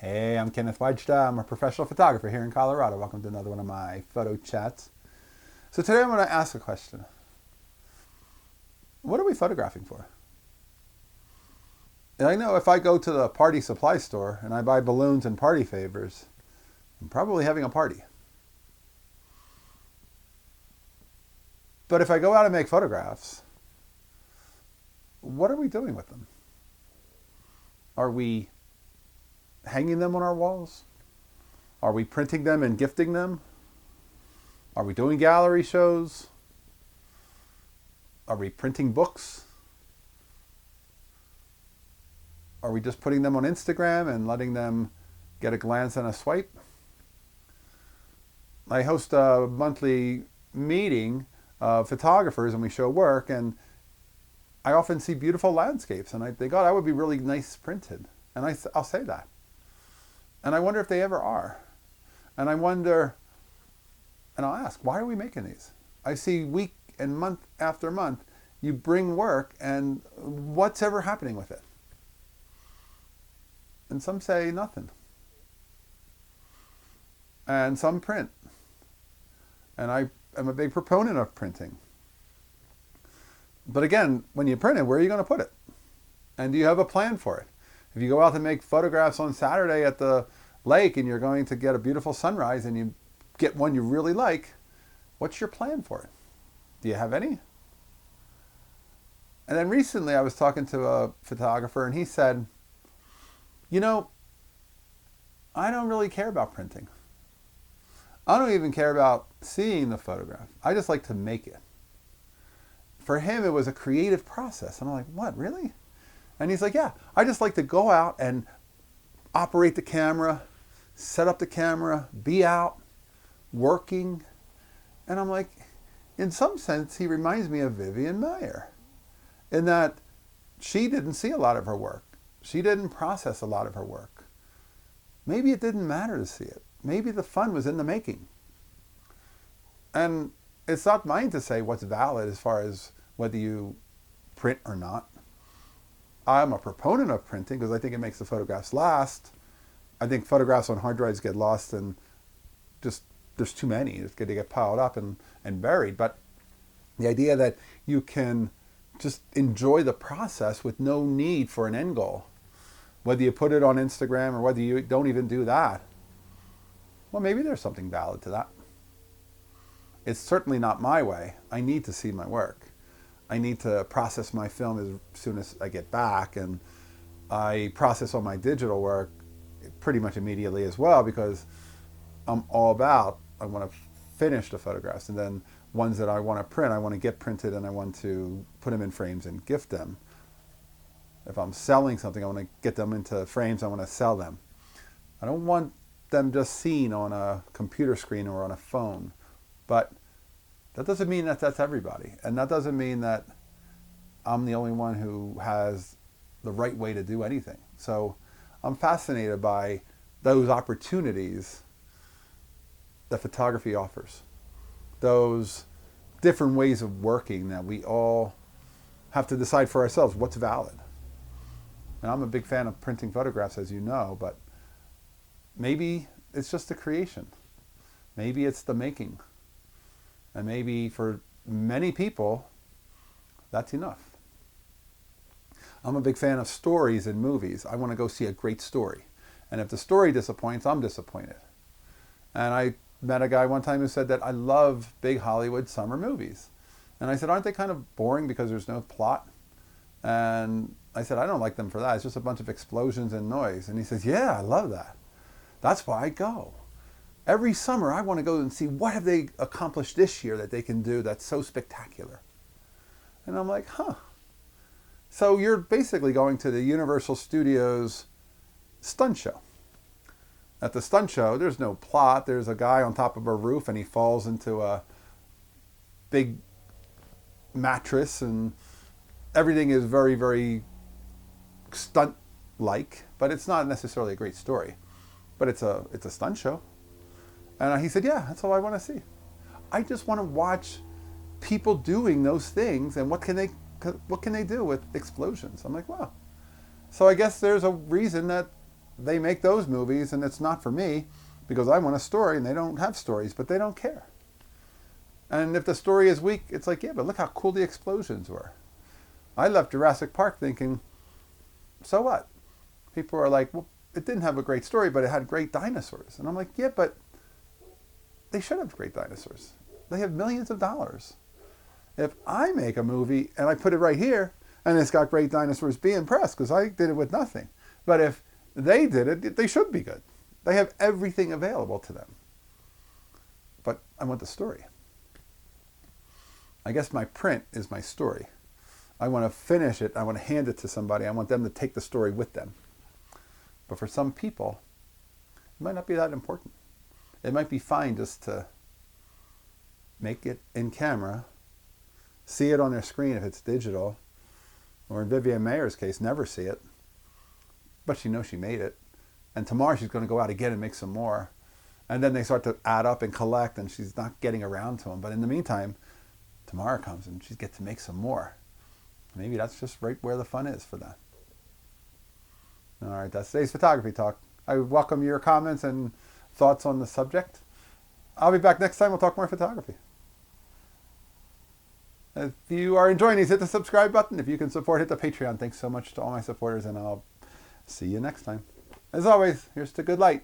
Hey, I'm Kenneth Wajda. I'm a professional photographer here in Colorado. Welcome to another one of my photo chats. So today I'm going to ask a question. What are we photographing for? And I know if I go to the party supply store and I buy balloons and party favors, I'm probably having a party. But if I go out and make photographs, what are we doing with them? Are we hanging them on our walls? Are we printing them and gifting them? Are we doing gallery shows? Are we printing books? Are we just putting them on Instagram and letting them get a glance and a swipe? I host a monthly meeting of photographers and we show work, and I often see beautiful landscapes and I think, oh, that would be really nice printed. And I'll say that. And I wonder if they ever are. And I wonder, and I'll ask, why are we making these? I see week and month after month, you bring work and what's ever happening with it? And some say nothing. And some print. And I am a big proponent of printing. But again, when you print it, where are you going to put it? And do you have a plan for it? If you go out to make photographs on Saturday at the lake and you're going to get a beautiful sunrise and you get one you really like, what's your plan for it? Do you have any? And then recently I was talking to a photographer and he said, I don't really care about printing. I don't even care about seeing the photograph. I just like to make it. For him, it was a creative process. And I'm like, what, really? And he's like, yeah, I just like to go out and operate the camera, set up the camera, be out, working. And I'm like, in some sense, he reminds me of Vivian Maier in that she didn't see a lot of her work. She didn't process a lot of her work. Maybe it didn't matter to see it. Maybe the fun was in the making. And it's not mine to say what's valid as far as whether you print or not. I'm a proponent of printing because I think it makes the photographs last. I think photographs on hard drives get lost and just there's too many. It's going to get piled up and buried. But the idea that you can just enjoy the process with no need for an end goal, whether you put it on Instagram or whether you don't even do that, well, maybe there's something valid to that. It's certainly not my way. I need to see my work. I need to process my film as soon as I get back, and I process all my digital work pretty much immediately as well because I'm all about, I want to finish the photographs, and then ones that I want to print, I want to get printed and I want to put them in frames and gift them. If I'm selling something, I want to get them into frames, I want to sell them. I don't want them just seen on a computer screen or on a phone. But that doesn't mean that that's everybody. And that doesn't mean that I'm the only one who has the right way to do anything. So I'm fascinated by those opportunities that photography offers. Those different ways of working that we all have to decide for ourselves what's valid. And I'm a big fan of printing photographs, as you know, but maybe it's just the creation. Maybe it's the making. And maybe for many people, that's enough. I'm a big fan of stories in movies. I want to go see a great story. And if the story disappoints, I'm disappointed. And I met a guy one time who said that I love big Hollywood summer movies. And I said, aren't they kind of boring because there's no plot? And I said, I don't like them for that. It's just a bunch of explosions and noise. And he says, yeah, I love that. That's why I go. Every summer I want to go and see what have they accomplished this year that they can do that's so spectacular. And I'm like, huh. So you're basically going to the Universal Studios stunt show. At the stunt show, there's no plot. There's a guy on top of a roof and he falls into a big mattress and everything is very, very stunt-like, but it's not necessarily a great story. But it's a stunt show. And he said, yeah, that's all I want to see. I just want to watch people doing those things and what can they do with explosions? I'm like, wow. So I guess there's a reason that they make those movies and it's not for me because I want a story and they don't have stories, but they don't care. And if the story is weak, it's like, yeah, but look how cool the explosions were. I left Jurassic Park thinking, so what? People are like, well, it didn't have a great story, but it had great dinosaurs. And I'm like, yeah, but they should have great dinosaurs. They have millions of dollars. If I make a movie and I put it right here and it's got great dinosaurs, be impressed because I did it with nothing. But if they did it, they should be good. They have everything available to them. But I want the story. I guess my print is my story. I want to finish it. I want to hand it to somebody. I want them to take the story with them. But for some people, it might not be that important. It might be fine just to make it in camera, see it on their screen if it's digital, or in Vivian Mayer's case, never see it. But she knows she made it. And tomorrow she's going to go out again and make some more. And then they start to add up and collect, and she's not getting around to them. But in the meantime, tomorrow comes and she gets to make some more. Maybe that's just right where the fun is for them. All right, that's today's photography talk. I welcome your comments and thoughts on the subject. I'll be back next time. We'll talk more photography. If you are enjoying these, hit the subscribe button. If you can support, hit the Patreon. Thanks so much to all my supporters, and I'll see you next time. As always, here's to good light.